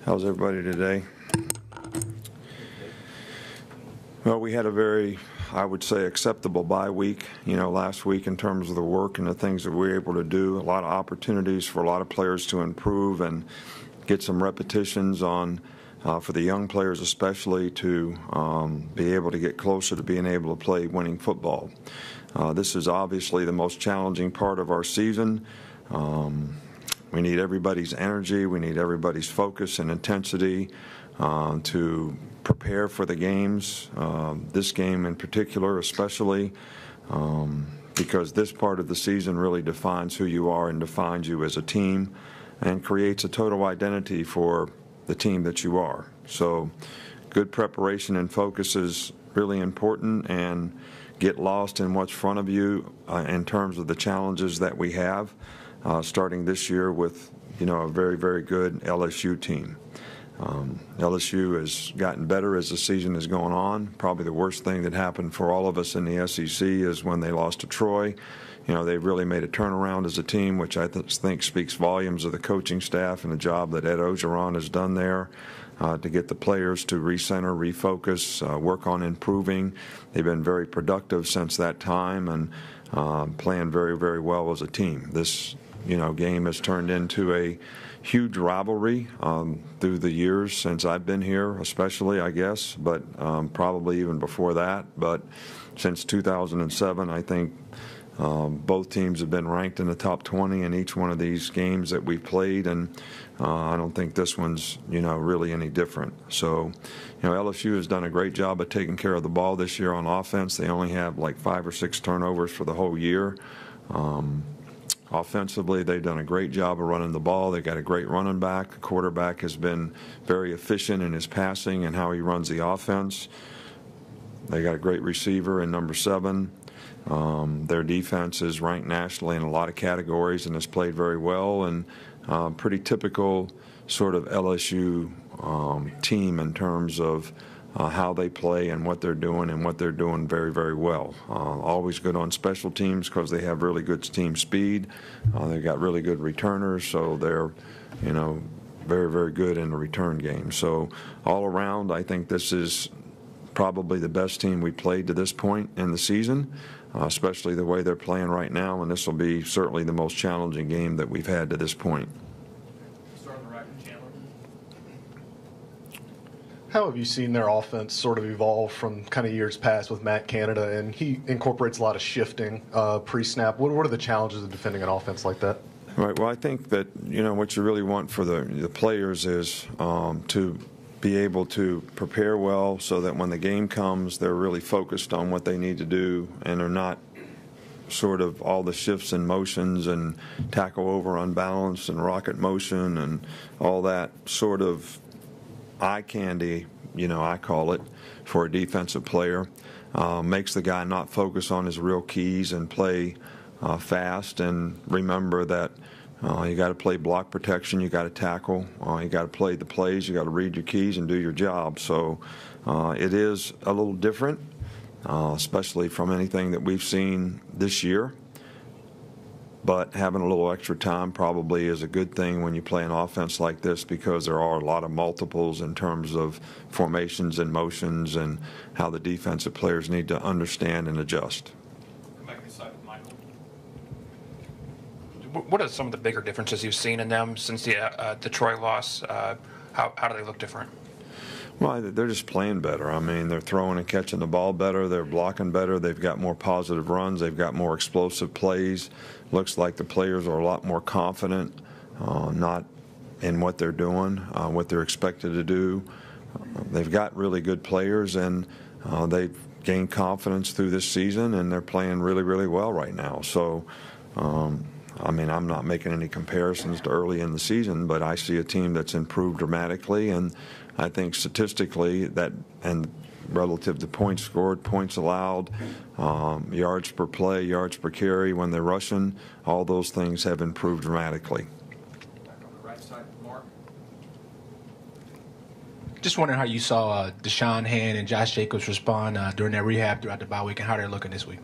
How's everybody today? Well, we had a very, I would say, acceptable bye week, last week in terms of the work and the things that we were able to do. A lot of opportunities for a lot of players to improve and get some repetitions on, for the young players especially, to be able to get closer to being able to play winning football. This is obviously the most challenging part of our season. We need everybody's energy. We need everybody's focus and intensity to prepare for the games, this game in particular especially, because this part of the season really defines who you are and defines you as a team and creates a total identity for the team that you are. So good preparation and focus is really important, and get lost in what's in front of you in terms of the challenges that we have. Starting this year with, a very, very good LSU team. LSU has gotten better as the season has gone on. Probably the worst thing that happened for all of us in the SEC is when they lost to Troy. They've really made a turnaround as a team, which I think speaks volumes of the coaching staff and the job that Ed Ogeron has done there to get the players to recenter, refocus, work on improving. They've been very productive since that time and playing very, very well as a team. This game has turned into a huge rivalry through the years since I've been here, especially, I guess, but probably even before that. But since 2007, I think both teams have been ranked in the top 20 in each one of these games that we've played, and I don't think this one's, really any different. So, LSU has done a great job of taking care of the ball this year on offense. They only have like 5 or 6 turnovers for the whole year. Offensively, they've done a great job of running the ball. They've got a great running back. The quarterback has been very efficient in his passing and how he runs the offense. They got a great receiver in number 7. Their defense is ranked nationally in a lot of categories and has played very well, and pretty typical sort of LSU team in terms of how they play and what they're doing very, very well. Always good on special teams because they have really good team speed. They've got really good returners, so they're, very, very good in the return game. So all around, I think this is probably the best team we played to this point in the season, especially the way they're playing right now, and this will be certainly the most challenging game that we've had to this point. How have you seen their offense sort of evolve from kind of years past with Matt Canada? And he incorporates a lot of shifting pre-snap. What are the challenges of defending an offense like that? Right. Well, I think that, what you really want for the players is to be able to prepare well so that when the game comes, they're really focused on what they need to do and are not sort of all the shifts and motions and tackle over unbalanced and rocket motion and all that sort of eye candy, I call it, for a defensive player. Makes the guy not focus on his real keys and play fast, and remember that you got to play block protection, you got to tackle, you got to play the plays, you got to read your keys and do your job. So it is a little different, especially from anything that we've seen this year. But having a little extra time probably is a good thing when you play an offense like this, because there are a lot of multiples in terms of formations and motions and how the defensive players need to understand and adjust. Come back inside with Michael. What are some of the bigger differences you've seen in them since the Troy loss? How do they look different? Well, they're just playing better. I mean, they're throwing and catching the ball better. They're blocking better. They've got more positive runs. They've got more explosive plays. Looks like the players are a lot more confident, not in what they're doing, what they're expected to do. They've got really good players, and they've gained confidence through this season, and they're playing really, really well right now. So, I'm not making any comparisons to early in the season, but I see a team that's improved dramatically, and I think statistically that, and relative to points scored, points allowed, yards per play, yards per carry when they're rushing, all those things have improved dramatically. Back on the right side, Mark. Just wondering how you saw Deshaun Han and Josh Jacobs respond during their rehab throughout the bye week, and how they're looking this week.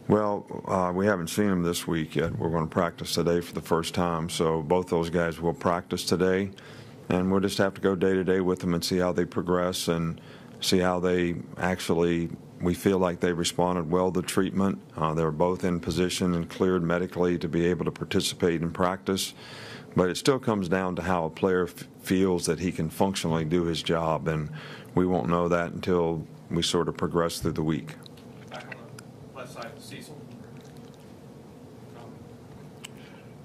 Well, we haven't seen them this week yet. We're going to practice today for the first time, so both those guys will practice today. and we'll just have to go day to day with them and see how they progress and see how they actually. We feel like they responded well to treatment. They're both in position and cleared medically to be able to participate in practice. But it still comes down to how a player feels that he can functionally do his job, and we won't know that until we sort of progress through the week. Back on the left side, Cecil.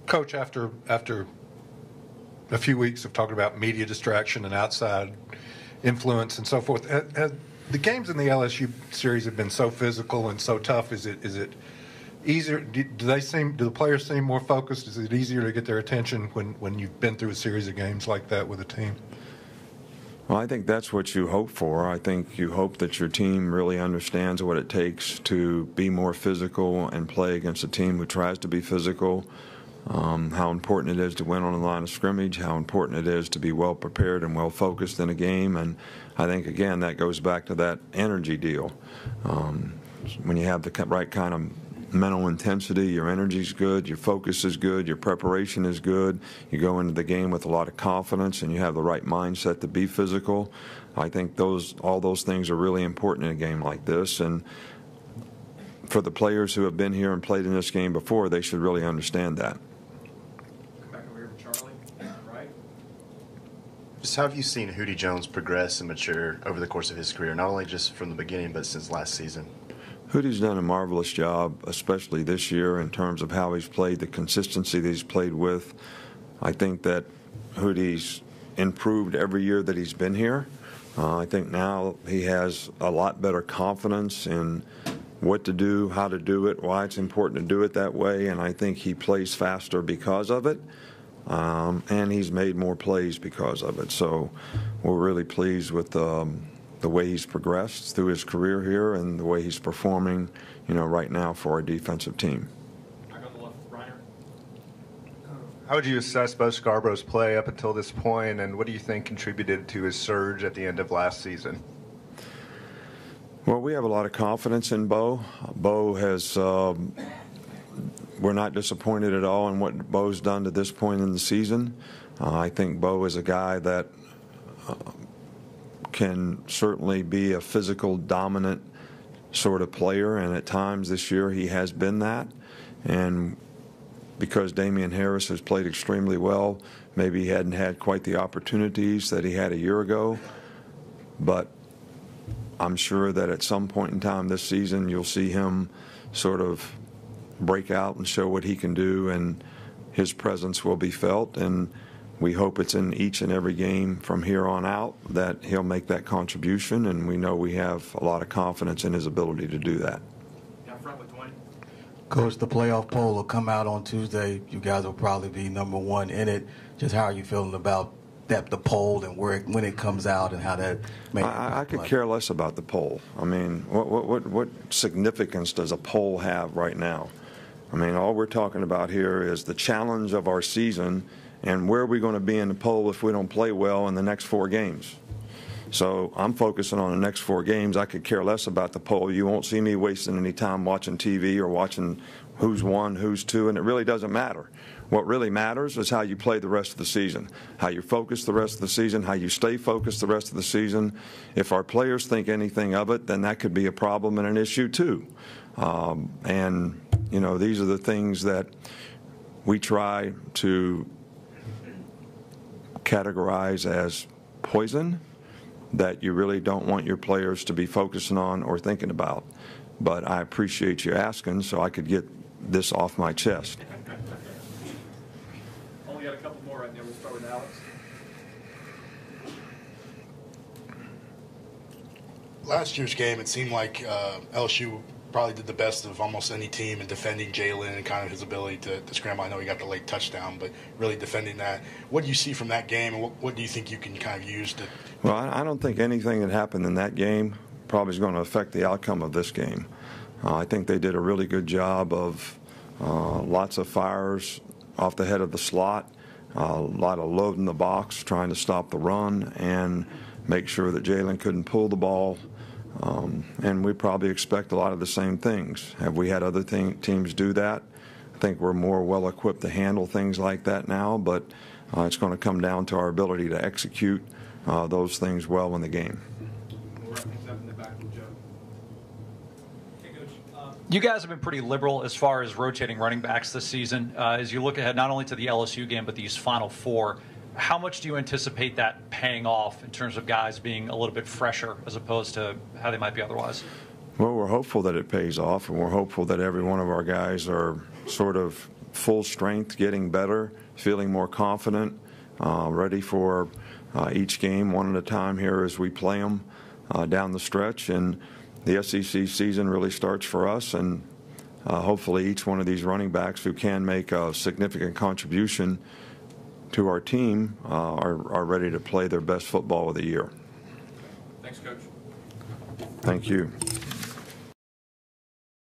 Coach, after a few weeks of talking about media distraction and outside influence and so forth, the games in the LSU series have been so physical and so tough. Is it easier? Do the players seem more focused? Is it easier to get their attention when you've been through a series of games like that with a team? Well, I think that's what you hope for. I think you hope that your team really understands what it takes to be more physical and play against a team who tries to be physical. How important it is to win on the line of scrimmage, how important it is to be well prepared and well focused in a game, and I think, again, that goes back to that energy deal. When you have the right kind of mental intensity, your energy's good, your focus is good, your preparation is good, you go into the game with a lot of confidence, and you have the right mindset to be physical. I think all those things are really important in a game like this, and for the players who have been here and played in this game before, they should really understand that. Back over here with Charlie, right? Just how have you seen Dee Jones progress and mature over the course of his career, not only just from the beginning, but since last season? Hootie's done a marvelous job, especially this year, in terms of how he's played, the consistency that he's played with. I think that Hootie's improved every year that he's been here. I think now he has a lot better confidence in what to do, how to do it, why it's important to do it that way, and I think he plays faster because of it, and he's made more plays because of it. So we're really pleased with the way he's progressed through his career here and the way he's performing, right now for our defensive team. Back on the left, Reiner. How would you assess Bo Scarborough's play up until this point, and what do you think contributed to his surge at the end of last season? Well, we have a lot of confidence in Bo. Bo has, we're not disappointed at all in what Bo's done to this point in the season. I think Bo is a guy that can certainly be a physical, dominant sort of player, and at times this year he has been that. And because Damian Harris has played extremely well, maybe he hadn't had quite the opportunities that he had a year ago. But I'm sure that at some point in time this season you'll see him sort of break out and show what he can do, and his presence will be felt, and we hope it's in each and every game from here on out that he'll make that contribution, and we know we have a lot of confidence in his ability to do that. Down front with Dwayne. Coach, the playoff poll will come out on Tuesday. You guys will probably be number one in it. Just how are you feeling about the poll and when it comes out and how that may I could care less about the poll. I mean, what significance does a poll have right now? I mean, all we're talking about here is the challenge of our season and where are we going to be in the poll if we don't play well in the next 4 games. So I'm focusing on the next 4 games. I could care less about the poll. You won't see me wasting any time watching TV or watching who's 1, who's 2, and it really doesn't matter. What really matters is how you play the rest of the season, how you focus the rest of the season, how you stay focused the rest of the season. If our players think anything of it, then that could be a problem and an issue too. And, these are the things that we try to categorize as poison that you really don't want your players to be focusing on or thinking about. But I appreciate you asking so I could get this off my chest. Only got a couple more right now. We'll start with Alex. Last year's game, it seemed like LSU probably did the best of almost any team in defending Jalen and kind of his ability to scramble. I know he got the late touchdown, but really defending that. What do you see from that game, and what do you think you can kind of use to? Well, I don't think anything that happened in that game probably is going to affect the outcome of this game. I think they did a really good job of lots of fires off the head of the slot, a lot of loading the box, trying to stop the run and make sure that Jalen couldn't pull the ball. And we probably expect a lot of the same things. Have we had other teams do that? I think we're more well-equipped to handle things like that now, but it's going to come down to our ability to execute those things well in the game. We'll wrap things up in the back with Joe. Hey, Coach. You guys have been pretty liberal as far as rotating running backs this season. As you look ahead not only to the LSU game, but these Final Four, how much do you anticipate that paying off in terms of guys being a little bit fresher as opposed to how they might be otherwise? Well, we're hopeful that it pays off, and we're hopeful that every one of our guys are sort of full strength, getting better, feeling more confident, ready for each game one at a time here as we play them down the stretch. And the SEC season really starts for us, and hopefully each one of these running backs who can make a significant contribution to our team are ready to play their best football of the year. Thanks, Coach. Thank you.